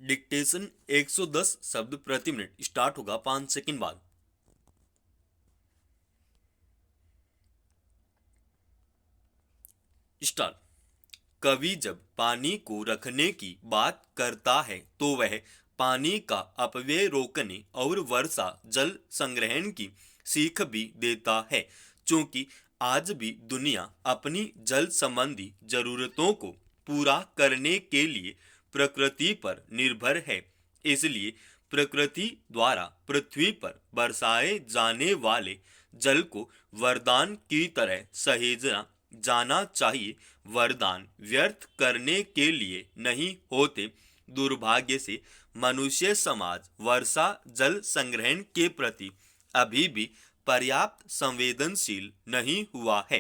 Dictation 110 शब्द प्रति minute start होगा 5 सेकंड बाद। स्टार्ट। कवि जब पानी को रखने की बात करता है तो वह पानी का अपव्यय रोकने और वर्षा जल संग्रहण की सीख भी देता है। क्योंकि आज भी दुनिया अपनी जल संबंधी जरूरतों को पूरा करने के लिए प्रकृति पर निर्भर है, इसलिए प्रकृति द्वारा पृथ्वी पर बरसाए जाने वाले जल को वरदान की तरह सहेजना जाना चाहिए। वरदान व्यर्थ करने के लिए नहीं होते। दुर्भाग्य से मनुष्य समाज वर्षा जल संग्रहण के प्रति अभी भी पर्याप्त संवेदनशील नहीं हुआ है।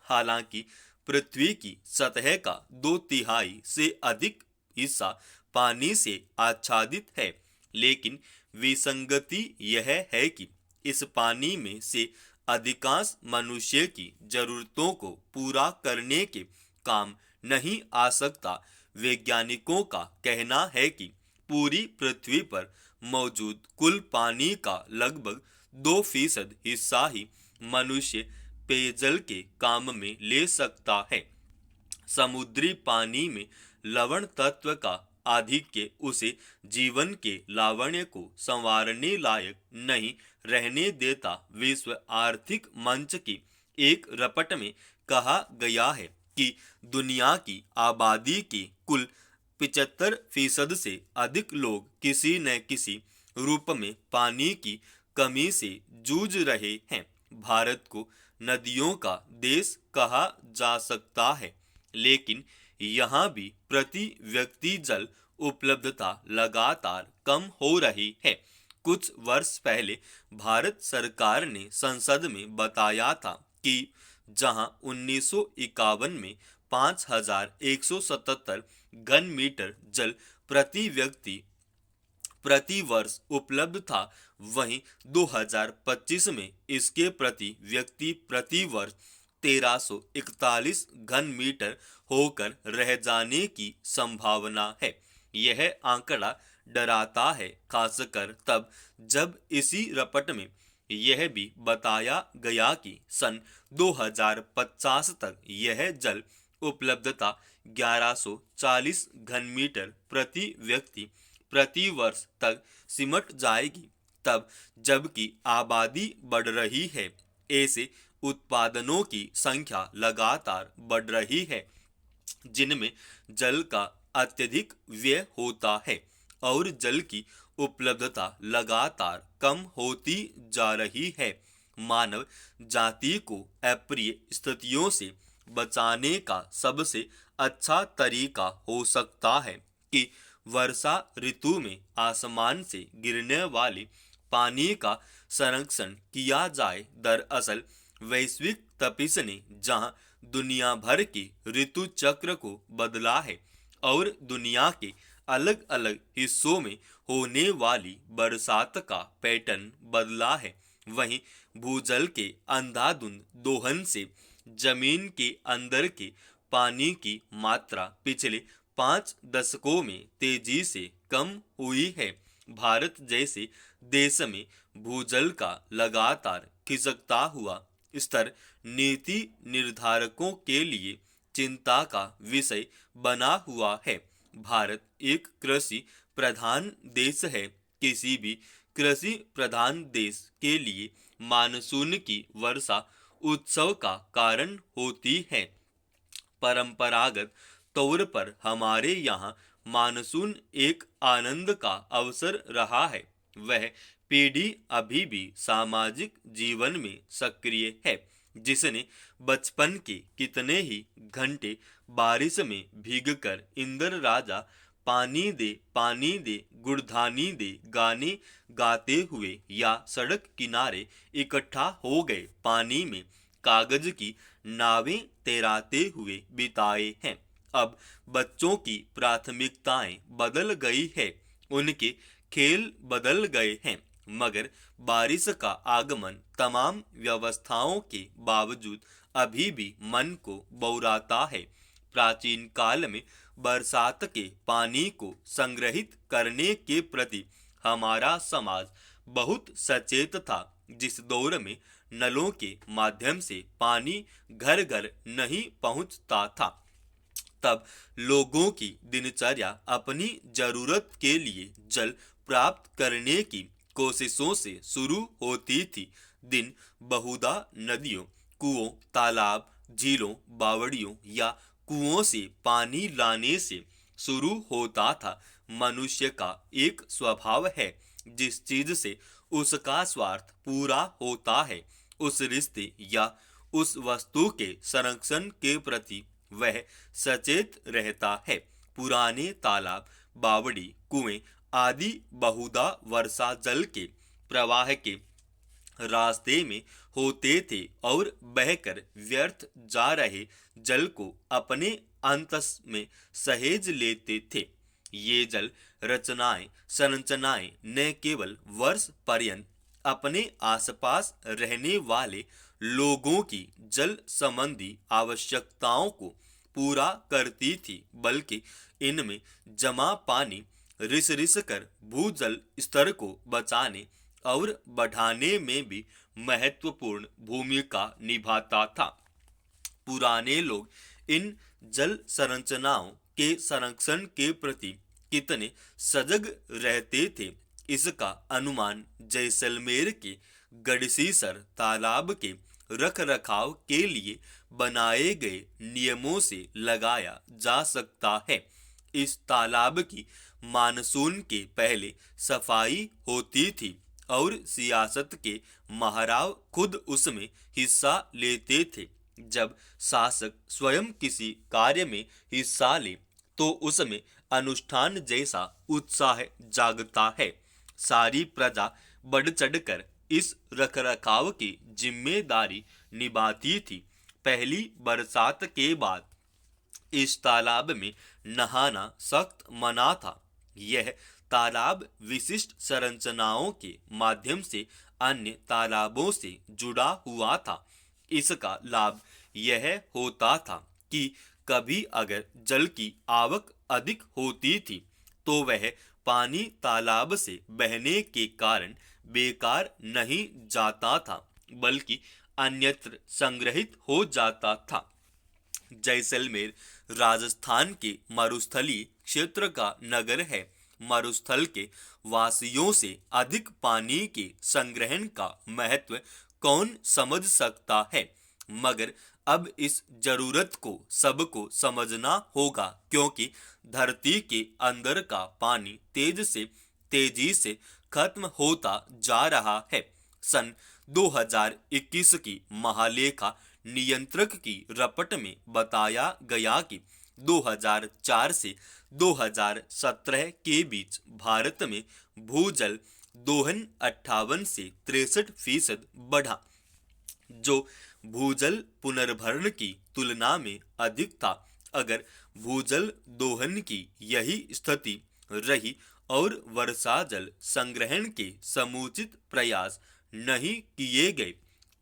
हालांकि पृथ्वी की सतह का 2/3 से अधिक हिस्सा पानी से आच्छादित है, लेकिन विसंगति यह है कि इस पानी में से अधिकांश मनुष्य की जरूरतों को पूरा करने के काम नहीं आ सकता। वैज्ञानिकों का कहना है कि पूरी पृथ्वी पर मौजूद कुल पानी का लगभग 2% हिस्सा ही मनुष्य पेयजल के काम में ले सकता है। समुद्री पानी में लवण तत्व का आधिक्य उसे जीवन के लावण्य को संवारने लायक नहीं रहने देता। विश्व आर्थिक मंच की एक रपट में कहा गया है कि दुनिया की आबादी के कुल 75% से अधिक लोग किसी न किसी रूप में पानी की कमी से जूझ रहे हैं। भारत को नदियों का देश कहा जा सकता है, लेकिन यहाँ भी प्रति व्यक्ति जल उपलब्धता लगातार कम हो रही है। कुछ वर्ष पहले भारत सरकार ने संसद में बताया था कि जहां 1951 में 5177 घन मीटर जल प्रति व्यक्ति प्रति वर्ष उपलब्ध था, वहीं 2025 में इसके प्रति व्यक्ति प्रति वर्ष 1341 घन मीटर होकर रह जाने की संभावना है। यह आंकड़ा डराता है, खासकर तब जब इसी रपट में यह भी बताया गया कि सन 2050 तक यह जल उपलब्धता 1140 घन मीटर प्रति व्यक्ति प्रति वर्ष तक सिमट जाएगी। तब जबकि आबादी बढ़ रही है, ऐसे उत्पादनों की संख्या लगातार बढ़ रही है जिनमें जल का अत्यधिक व्यय होता है और जल की उपलब्धता लगातार कम होती जा रही है। मानव जाति को अप्रिय स्थितियों से बचाने का सबसे अच्छा तरीका हो सकता है कि वर्षा ऋतु में आसमान से गिरने वाले पानी का संरक्षण किया जाए। दरअसल वैश्विक तपिश ने जहां दुनिया भर के ऋतु चक्र को बदला है और दुनिया के अलग अलग हिस्सों में होने वाली बरसात का पैटर्न बदला है, वहीं भूजल के अंधाधुंध दोहन से जमीन के अंदर के पानी की मात्रा पिछले 5 दशकों में तेजी से कम हुई है। भारत जैसे देश में भूजल का लगातार खिसकता हुआ स्तर नीति निर्धारकों के लिए चिंता का विषय बना हुआ है। भारत एक कृषि प्रधान देश है। किसी भी कृषि प्रधान देश के लिए मानसून की वर्षा उत्सव का कारण होती है। परंपरागत तौर पर हमारे यहाँ मानसून एक आनंद का अवसर रहा है। वह पीढ़ी अभी भी सामाजिक जीवन में सक्रिय है, जिसने बचपन के कितने ही घंटे बारिश में भीगकर इंद्र राजा पानी दे गुड़धानी दे गाने गाते हुए या सड़क किनारे इकट्ठा हो गए पानी में कागज की नावें तैराते हुए बिताए हैं। अब बच्चों की प्राथमिकताएं बदल गई है, उनके खेल बदल गए हैं, मगर बारिश का आगमन तमाम व्यवस्थाओं के बावजूद अभी भी मन को बौराता है। प्राचीन काल में बरसात के पानी को संग्रहित करने के प्रति हमारा समाज बहुत सचेत था। जिस दौर में नलों के माध्यम से पानी घर घर नहीं पहुंचता था, तब लोगों की दिनचर्या अपनी जरूरत के लिए जल प्राप्त करने की कोशिशों से शुरू होती थी। दिन बहुधा नदियों, कुओं, तालाब, झीलों, बावड़ियों या कुओं से पानी लाने से शुरू होता था। मनुष्य का एक स्वभाव है, जिस चीज से उसका स्वार्थ पूरा होता है, उस रिश्ते या उस वस्तु के संरक्षण के प्रति वह सचेत रहता है। पुराने तालाब, बावड़ी, कुएं आदि बहुधा वर्षा जल के प्रवाह के रास्ते में होते थे और बहकर व्यर्थ जा रहे जल को अपने अंतस में सहेज लेते थे। ये जल रचनाएं, संरचनाएं न केवल वर्ष पर्यंत अपने आसपास रहने वाले लोगों की जल संबंधी आवश्यकताओं को पूरा करती थी, बल्कि इनमें जमा पानी रिस रिस कर भूजल स्तर को बचाने और बढ़ाने में भी महत्वपूर्ण भूमिका निभाता था। पुराने लोग इन जल संरचनाओं के संरक्षण के प्रति कितने सजग रहते थे, इसका अनुमान जैसलमेर के गढ़सीसर तालाब के रख रखाव के लिए बनाए गए नियमों से लगाया जा सकता है। इस तालाब की मानसून के पहले सफाई होती थी और सियासत के महाराव खुद उसमें हिस्सा लेते थे। जब शासक स्वयं किसी कार्य में हिस्सा ले तो उसमें अनुष्ठान जैसा उत्साह जागता है। सारी प्रजा बढ़ चढ़कर इस रखरखाव की जिम्मेदारी निभाती थी। पहली बरसात के बाद इस तालाब में नहाना सख्त मना था। यह तालाब विशिष्ट संरचनाओं के माध्यम से अन्य तालाबों से जुड़ा हुआ था। इसका लाभ यह होता था कि कभी अगर जल की आवक अधिक होती थी तो वह पानी तालाब से बहने के कारण बेकार नहीं जाता था, बल्कि अन्यत्र संग्रहित हो जाता था। जैसलमेर राजस्थान के मरुस्थलीय क्षेत्र का नगर है। मरुस्थल के वासियों से अधिक पानी के संग्रहण का महत्व कौन समझ सकता है, मगर अब इस जरूरत को सबको समझना होगा, क्योंकि धरती के अंदर का पानी तेजी से खत्म होता जा रहा है। सन 2021 की महालेखा नियंत्रक की रिपोर्ट में बताया गया कि 2004 से 2017 के बीच भारत में भूजल दोहन 58 से 63% बढ़ा, जो भूजल पुनर्भरण की तुलना में अधिक था। अगर भूजल दोहन की यही स्थिति रही और वर्षा जल संग्रहण के समुचित प्रयास नहीं किए गए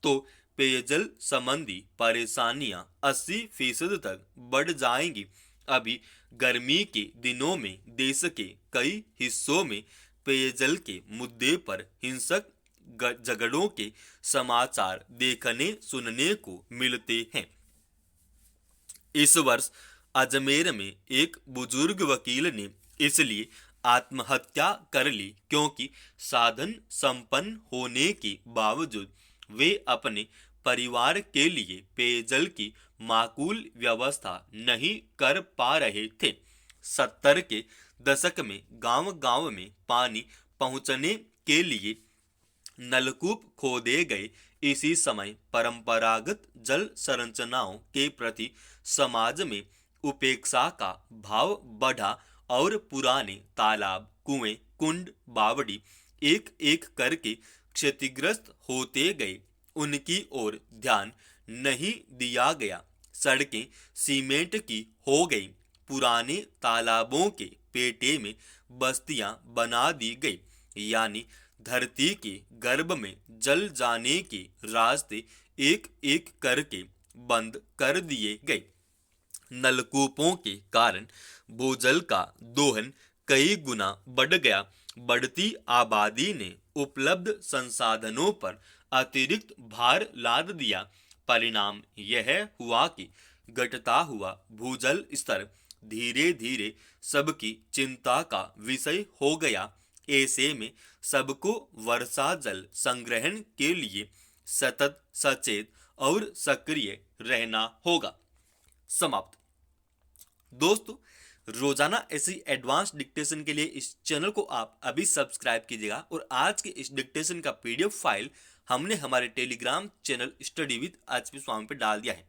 तो पेयजल संबंधी परेशानियां 80% तक बढ़ जाएंगी। अभी गर्मी के दिनों में देश के कई हिस्सों में पेयजल के मुद्दे पर हिंसक झगड़ों के समाचार देखने सुनने को मिलते हैं। इस वर्ष अजमेर में एक बुजुर्ग वकील ने इसलिए आत्महत्या कर ली क्योंकि साधन संपन्न होने के बावजूद वे अपने परिवार के लिए पेयजल की माकूल व्यवस्था नहीं कर पा रहे थे। 70 के दशक में गांव-गांव में पानी पहुंचने के लिए नलकूप खोदे गए। इसी समय परंपरागत जल संरचनाओं के प्रति समाज में उपेक्षा का भाव बढ़ा और पुराने तालाब, कुएं, कुंड, बावड़ी एक एक करके क्षतिग्रस्त होते गए। उनकी ओर ध्यान नहीं दिया गया। सड़कें सीमेंट की हो गई। पुराने तालाबों के पेटे में बस्तियां बना दी गई, यानी धरती के गर्भ में जल जाने के रास्ते एक एक करके बंद कर दिए गए। नलकूपों के कारण भूजल का दोहन कई गुना बढ़ गया। बढ़ती आबादी ने उपलब्ध संसाधनों पर अतिरिक्त भार लाद दिया। परिणाम यह हुआ कि घटता हुआ भूजल स्तर धीरे धीरे सबकी चिंता का विषय हो गया। ऐसे में सबको वर्षा जल संग्रहण के लिए सतत सचेत और सक्रिय रहना होगा। समाप्त। दोस्तों, रोजाना ऐसी एडवांस डिक्टेशन के लिए इस चैनल को आप अभी सब्सक्राइब कीजिएगा और आज के इस डिक्टेशन का पीडीएफ फाइल हमने हमारे Telegram channel study with HP Swami पे डाल दिया है।